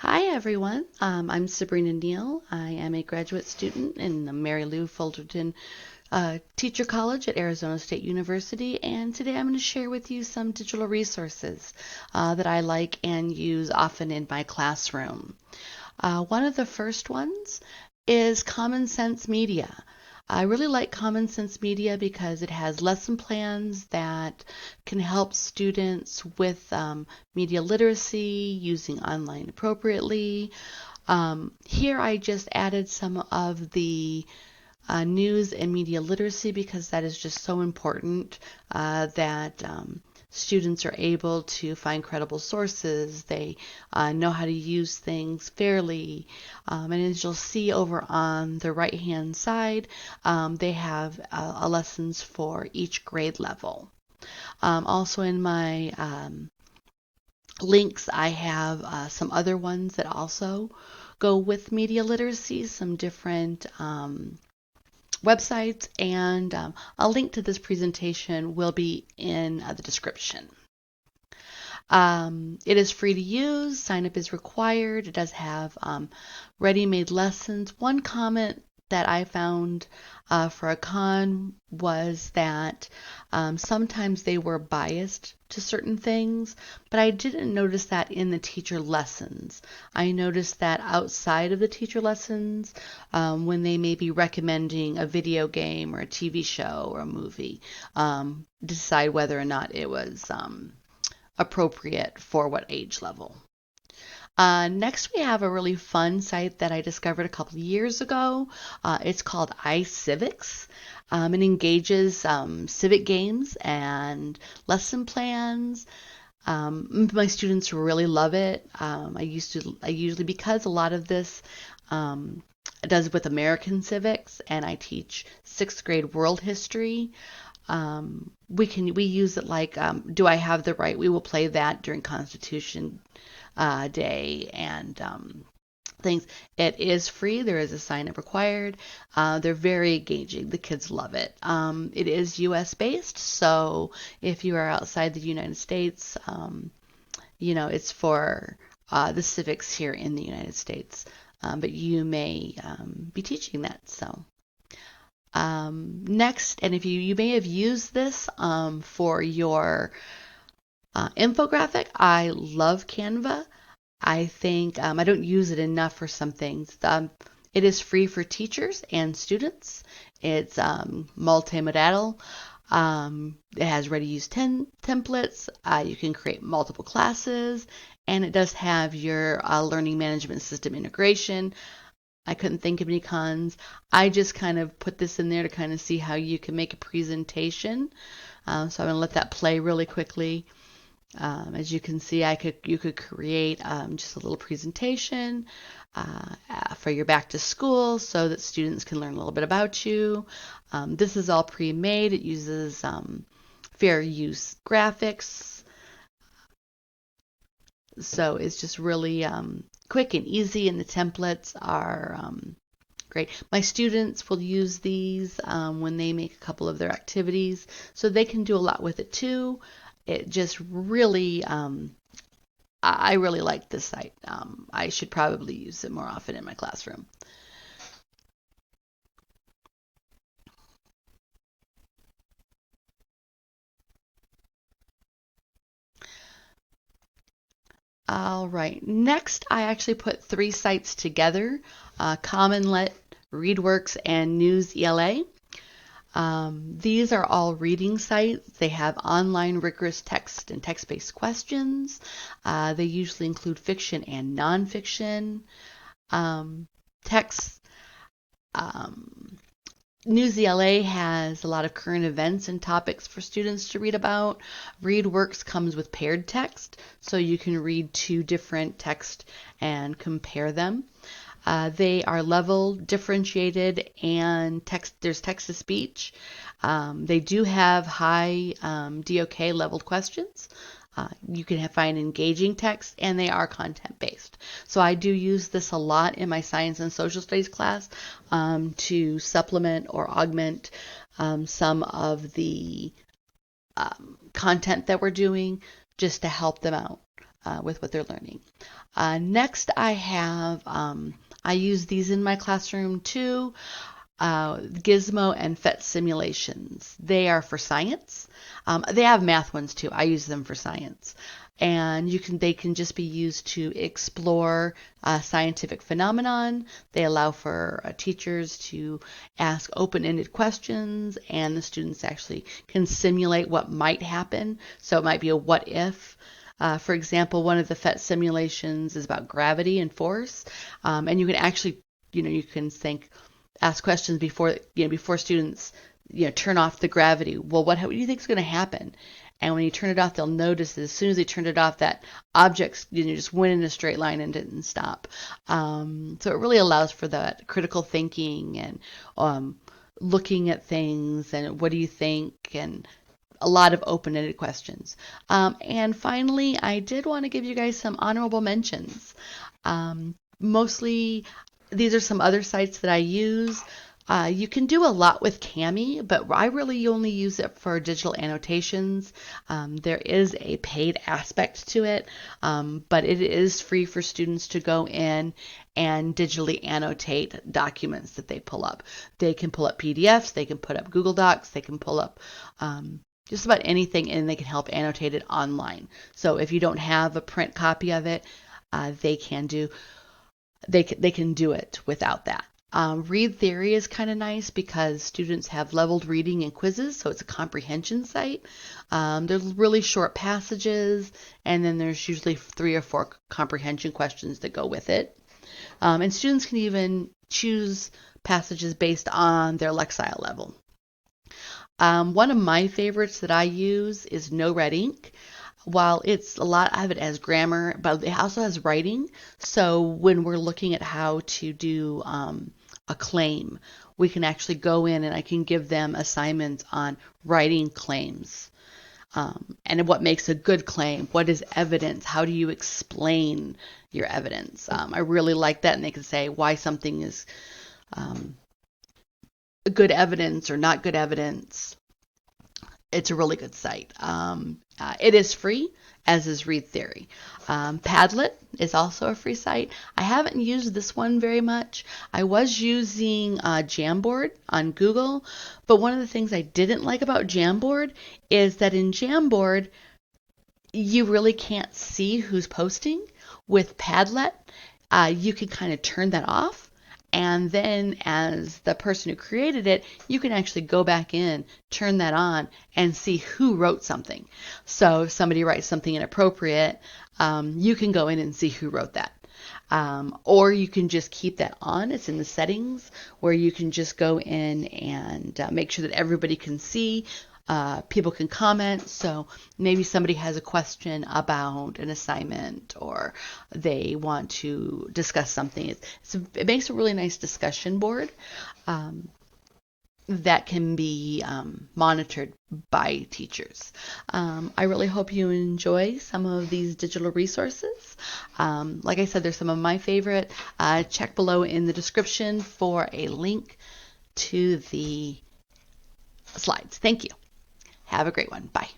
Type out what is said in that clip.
Hi everyone, I'm Sabrina Neal. I am a graduate student in the Mary Lou Fullerton Teacher College at Arizona State University, and today I'm going to share with you some digital resources that I like and use often in my classroom. One of the first ones is Common Sense Media. I really like Common Sense Media because it has lesson plans that can help students with media literacy, using online appropriately. Here I just added some of the news and media literacy because that is just so important that students are able to find credible sources. They know how to use things fairly. And as you'll see over on the right hand side, they have lessons for each grade level. Also in my links, I have some other ones that also go with media literacy, some different websites, and a link to this presentation will be in the description. It is free to use, sign up is required. It does have ready-made lessons. One comment that I found for a con was that sometimes they were biased to certain things, but I didn't notice that in the teacher lessons. I noticed that outside of the teacher lessons, when they may be recommending a video game or a TV show or a movie, decide whether or not it was appropriate for what age level. Next, we have a really fun site that I discovered a couple of years ago. It's called iCivics. It engages civic games and lesson plans. My students really love it. I usually, because a lot of this does with American civics, and I teach sixth grade world history. We use it like, do I have the right? We will play that during Constitution Day and things. It is free. There is a sign up required. They're very engaging. The kids love it. It is U.S. based, so if you are outside the United States, it's for the civics here in the United States, but you may be teaching that. So. Next, and if you may have used this for your infographic, I love Canva. I think I don't use it enough for some things. It is free for teachers and students. It's multimodal. It has ready-use templates. You can create multiple classes, and it does have your learning management system integration. I couldn't think of any cons. I just kind of put this in there to kind of see how you can make a presentation. So I'm going to let that play really quickly. As you can see, you could create just a little presentation for your back to school so that students can learn a little bit about you. This is all pre-made. It uses fair use graphics. So it's just really quick and easy, and the templates are great. My students will use these when they make a couple of their activities, so they can do a lot with it too. It just really, I really like this site. I should probably use it more often in my classroom. All right, next I actually put three sites together, CommonLit, ReadWorks, and News ELA. These are all reading sites. They have online rigorous text and text-based questions. They usually include fiction and nonfiction texts. News ELA has a lot of current events and topics for students to read about. ReadWorks comes with paired text, so you can read two different texts and compare them. They are level differentiated, and there's text to speech. They do have high DOK leveled questions. You can find engaging text, and they are content based. So I do use this a lot in my science and social studies class to supplement or augment some of the content that we're doing, just to help them out. with what they're learning. Next, I have, I use these in my classroom too. Gizmo and PhET simulations. They are for science. They have math ones too. I use them for science. And they can just be used to explore scientific phenomenon. They allow for teachers to ask open-ended questions, and the students actually can simulate what might happen. So it might be a what if. For example, one of the PhET simulations is about gravity and force, and you can actually, you can ask questions before students, turn off the gravity. Well, what do you think is going to happen? And when you turn it off, they'll notice that as soon as they turned it off, that objects just went in a straight line and didn't stop. So it really allows for that critical thinking and looking at things and what do you think, and a lot of open-ended questions. And finally, I did want to give you guys some honorable mentions. Mostly, these are some other sites that I use. You can do a lot with Cami, but I really only use it for digital annotations. There is a paid aspect to it, but it is free for students to go in and digitally annotate documents that they pull up. They can pull up PDFs, they can put up Google Docs, they can pull up just about anything, and they can help annotate it online. So if you don't have a print copy of it, they can do it without that. Read Theory is kind of nice because students have leveled reading and quizzes, so it's a comprehension site. There's really short passages, and then there's usually 3 or 4 comprehension questions that go with it. And students can even choose passages based on their Lexile level. One of my favorites that I use is No Red Ink. While it's a lot of it as grammar, but it also has writing. So when we're looking at how to do a claim, we can actually go in and I can give them assignments on writing claims. And what makes a good claim? What is evidence? How do you explain your evidence? I really like that, and they can say why something is good evidence or not good evidence. It's a really good site. It is free, as is Read Theory. Padlet is also a free site. I haven't used this one very much. I was using Jamboard on Google, but one of the things I didn't like about Jamboard is that in Jamboard, you really can't see who's posting. With Padlet, you can kind of turn that off. And then as the person who created it, you can actually go back in, turn that on, and see who wrote something. So if somebody writes something inappropriate, you can go in and see who wrote that. Or you can just keep that on. It's in the settings where you can just go in and make sure that everybody can see. People can comment, so maybe somebody has a question about an assignment or they want to discuss something. It makes a really nice discussion board that can be monitored by teachers. I really hope you enjoy some of these digital resources. Like I said, they're some of my favorite. Check below in the description for a link to the slides. Thank you. Have a great one. Bye.